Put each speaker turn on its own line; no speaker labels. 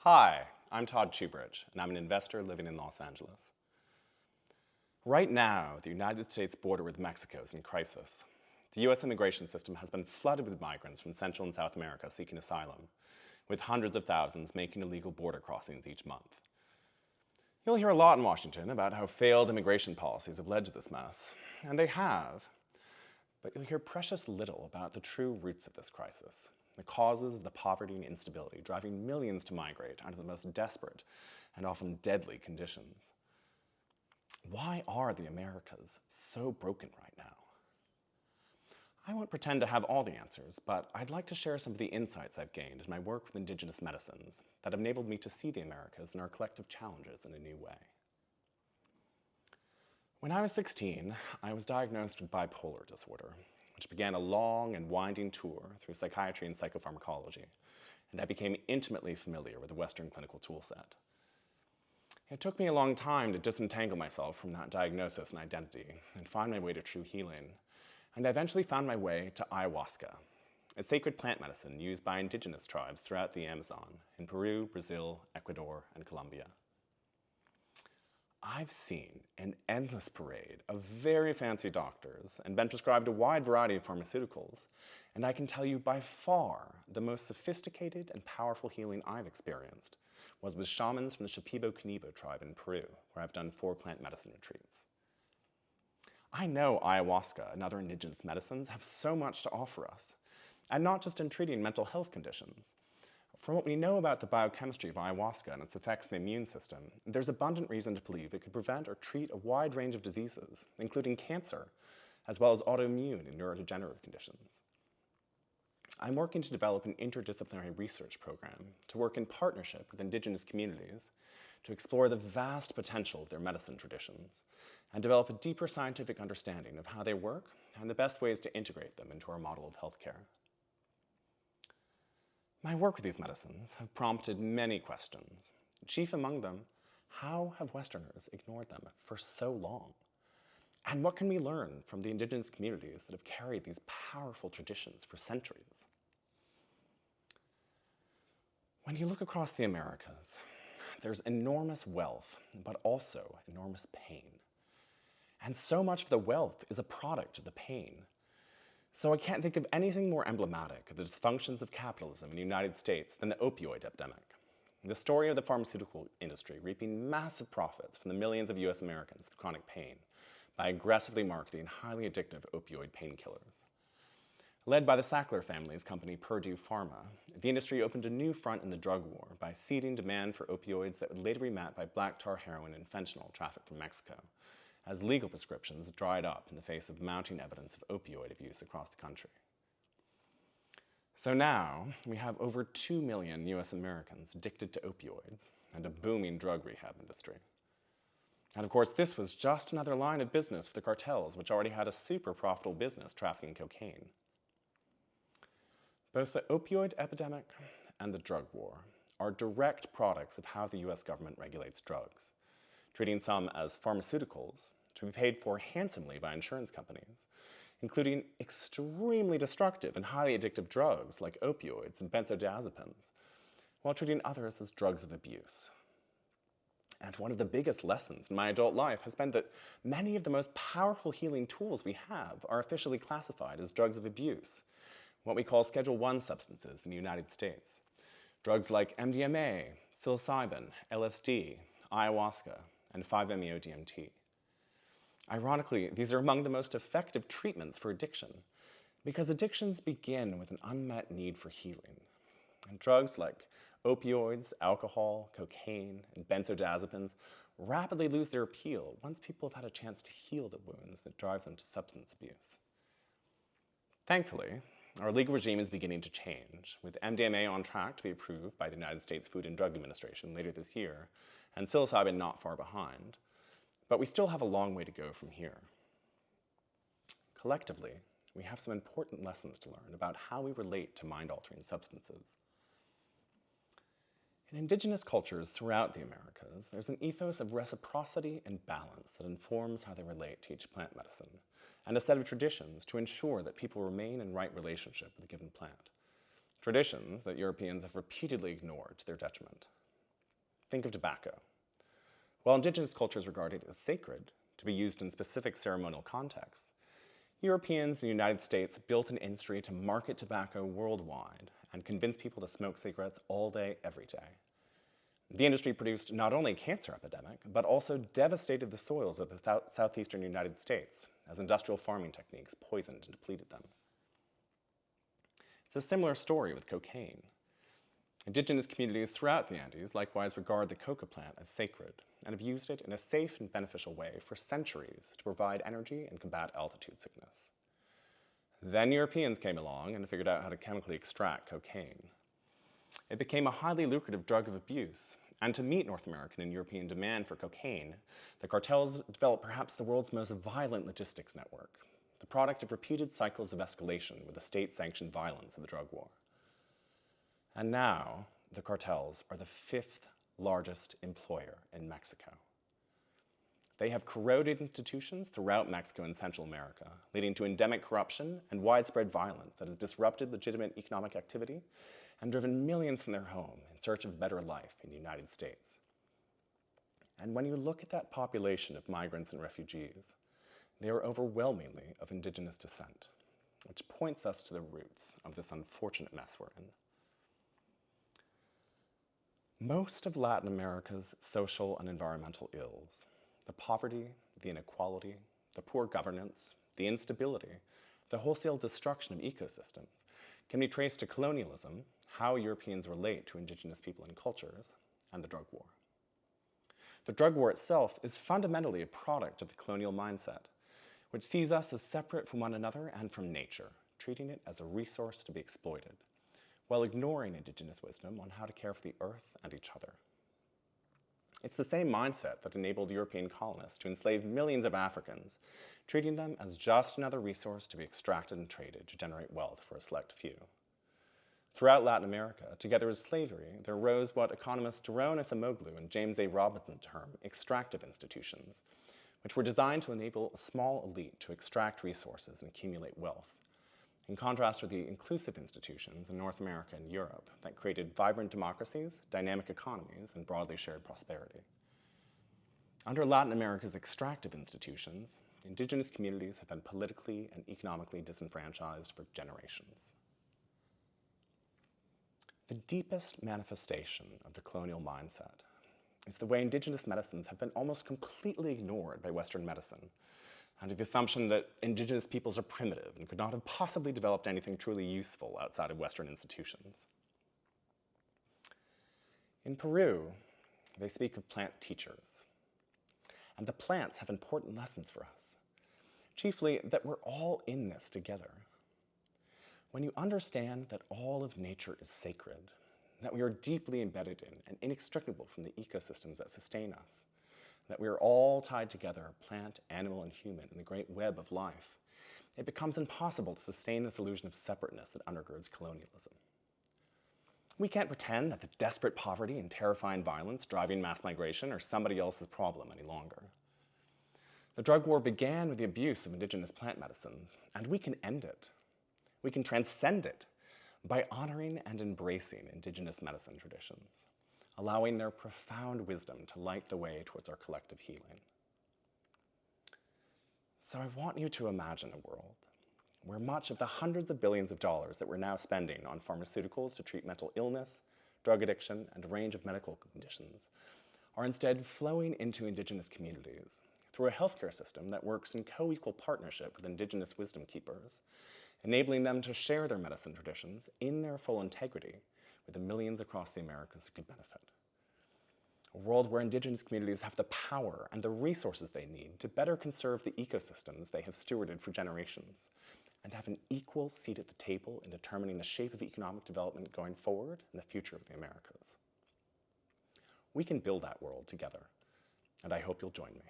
Hi, I'm Todd Chubridge, and I'm an investor living in Los Angeles. Right now, the United States border with Mexico is in crisis. The US immigration system has been flooded with migrants from Central and South America seeking asylum, with hundreds of thousands making illegal border crossings each month. You'll hear a lot in Washington about how failed immigration policies have led to this mess, and they have, but you'll hear precious little about the true roots of this crisis, the causes of the poverty and instability driving millions to migrate under the most desperate and often deadly conditions. Why are the Americas so broken right now? I won't pretend to have all the answers, but I'd like to share some of the insights I've gained in my work with Indigenous medicines that have enabled me to see the Americas and our collective challenges in a new way. When I was 16, I was diagnosed with bipolar disorder, which began a long and winding tour through psychiatry and psychopharmacology, and I became intimately familiar with the Western clinical toolset. It took me a long time to disentangle myself from that diagnosis and identity and find my way to true healing, and I eventually found my way to Ayahuasca, a sacred plant medicine used by indigenous tribes throughout the Amazon in Peru, Brazil, Ecuador, and Colombia. I've seen an endless parade of very fancy doctors and been prescribed a wide variety of pharmaceuticals, and I can tell you by far the most sophisticated and powerful healing I've experienced was with shamans from the Shipibo-Canibo tribe in Peru, where I've done 4 plant medicine retreats. I know ayahuasca and other indigenous medicines have so much to offer us, and not just in treating mental health conditions. From what we know about the biochemistry of ayahuasca and its effects on the immune system, there's abundant reason to believe it could prevent or treat a wide range of diseases, including cancer, as well as autoimmune and neurodegenerative conditions. I'm working to develop an interdisciplinary research program to work in partnership with indigenous communities to explore the vast potential of their medicine traditions and develop a deeper scientific understanding of how they work and the best ways to integrate them into our model of healthcare. My work with these medicines have prompted many questions. Chief among them, how have Westerners ignored them for so long? And what can we learn from the indigenous communities that have carried these powerful traditions for centuries? When you look across the Americas, there's enormous wealth, but also enormous pain. And so much of the wealth is a product of the pain. So I can't think of anything more emblematic of the dysfunctions of capitalism in the United States than the opioid epidemic. The story of the pharmaceutical industry reaping massive profits from the millions of US Americans with chronic pain by aggressively marketing highly addictive opioid painkillers. Led by the Sackler family's company Purdue Pharma, the industry opened a new front in the drug war by seeding demand for opioids that would later be met by black tar heroin and fentanyl trafficked from Mexico, as legal prescriptions dried up in the face of mounting evidence of opioid abuse across the country. So now, we have over 2 million US Americans addicted to opioids and a booming drug rehab industry. And of course, this was just another line of business for the cartels, which already had a super profitable business trafficking cocaine. Both the opioid epidemic and the drug war are direct products of how the US government regulates drugs, treating some as pharmaceuticals to be paid for handsomely by insurance companies, including extremely destructive and highly addictive drugs like opioids and benzodiazepines, while treating others as drugs of abuse. And one of the biggest lessons in my adult life has been that many of the most powerful healing tools we have are officially classified as drugs of abuse, what we call Schedule I substances in the United States. Drugs like MDMA, psilocybin, LSD, ayahuasca, and 5-MeO-DMT. Ironically, these are among the most effective treatments for addiction because addictions begin with an unmet need for healing. And drugs like opioids, alcohol, cocaine, and benzodiazepines rapidly lose their appeal once people have had a chance to heal the wounds that drive them to substance abuse. Thankfully, our legal regime is beginning to change, with MDMA on track to be approved by the United States Food and Drug Administration later this year, and psilocybin not far behind. But we still have a long way to go from here. Collectively, we have some important lessons to learn about how we relate to mind-altering substances. In indigenous cultures throughout the Americas, there's an ethos of reciprocity and balance that informs how they relate to each plant medicine, and a set of traditions to ensure that people remain in right relationship with a given plant. Traditions that Europeans have repeatedly ignored to their detriment. Think of tobacco. While Indigenous cultures regarded it as sacred, to be used in specific ceremonial contexts, Europeans and the United States built an industry to market tobacco worldwide and convince people to smoke cigarettes all day, every day. The industry produced not only a cancer epidemic, but also devastated the soils of the southeastern United States as industrial farming techniques poisoned and depleted them. It's a similar story with cocaine. Indigenous communities throughout the Andes likewise regard the coca plant as sacred and have used it in a safe and beneficial way for centuries to provide energy and combat altitude sickness. Then Europeans came along and figured out how to chemically extract cocaine. It became a highly lucrative drug of abuse, and to meet North American and European demand for cocaine, the cartels developed perhaps the world's most violent logistics network, the product of repeated cycles of escalation with the state-sanctioned violence of the drug war. And now, the cartels are the 5th largest employer in Mexico. They have corroded institutions throughout Mexico and Central America, leading to endemic corruption and widespread violence that has disrupted legitimate economic activity and driven millions from their home in search of a better life in the United States. And when you look at that population of migrants and refugees, they are overwhelmingly of Indigenous descent, which points us to the roots of this unfortunate mess we're in. Most of Latin America's social and environmental ills, the poverty, the inequality, the poor governance, the instability, the wholesale destruction of ecosystems, can be traced to colonialism, how Europeans relate to Indigenous people and cultures, and the drug war. The drug war itself is fundamentally a product of the colonial mindset, which sees us as separate from one another and from nature, treating it as a resource to be exploited, while ignoring Indigenous wisdom on how to care for the earth and each other. It's the same mindset that enabled European colonists to enslave millions of Africans, treating them as just another resource to be extracted and traded to generate wealth for a select few. Throughout Latin America, together with slavery, there arose what economists Daron Acemoglu and James A. Robinson term extractive institutions, which were designed to enable a small elite to extract resources and accumulate wealth, in contrast with the inclusive institutions in North America and Europe that created vibrant democracies, dynamic economies, and broadly shared prosperity. Under Latin America's extractive institutions, Indigenous communities have been politically and economically disenfranchised for generations. The deepest manifestation of the colonial mindset is the way Indigenous medicines have been almost completely ignored by Western medicine, under the assumption that Indigenous peoples are primitive and could not have possibly developed anything truly useful outside of Western institutions. In Peru, they speak of plant teachers, and the plants have important lessons for us, chiefly that we're all in this together. When you understand that all of nature is sacred, that we are deeply embedded in and inextricable from the ecosystems that sustain us, that we are all tied together, plant, animal, and human, in the great web of life, it becomes impossible to sustain this illusion of separateness that undergirds colonialism. We can't pretend that the desperate poverty and terrifying violence driving mass migration are somebody else's problem any longer. The drug war began with the abuse of Indigenous plant medicines, and we can end it. We can transcend it by honoring and embracing Indigenous medicine traditions, allowing their profound wisdom to light the way towards our collective healing. So I want you to imagine a world where much of the hundreds of billions of dollars that we're now spending on pharmaceuticals to treat mental illness, drug addiction, and a range of medical conditions are instead flowing into Indigenous communities through a healthcare system that works in co-equal partnership with Indigenous wisdom keepers, enabling them to share their medicine traditions in their full integrity with the millions across the Americas who could benefit. A world where Indigenous communities have the power and the resources they need to better conserve the ecosystems they have stewarded for generations, and have an equal seat at the table in determining the shape of economic development going forward and the future of the Americas. We can build that world together, and I hope you'll join me.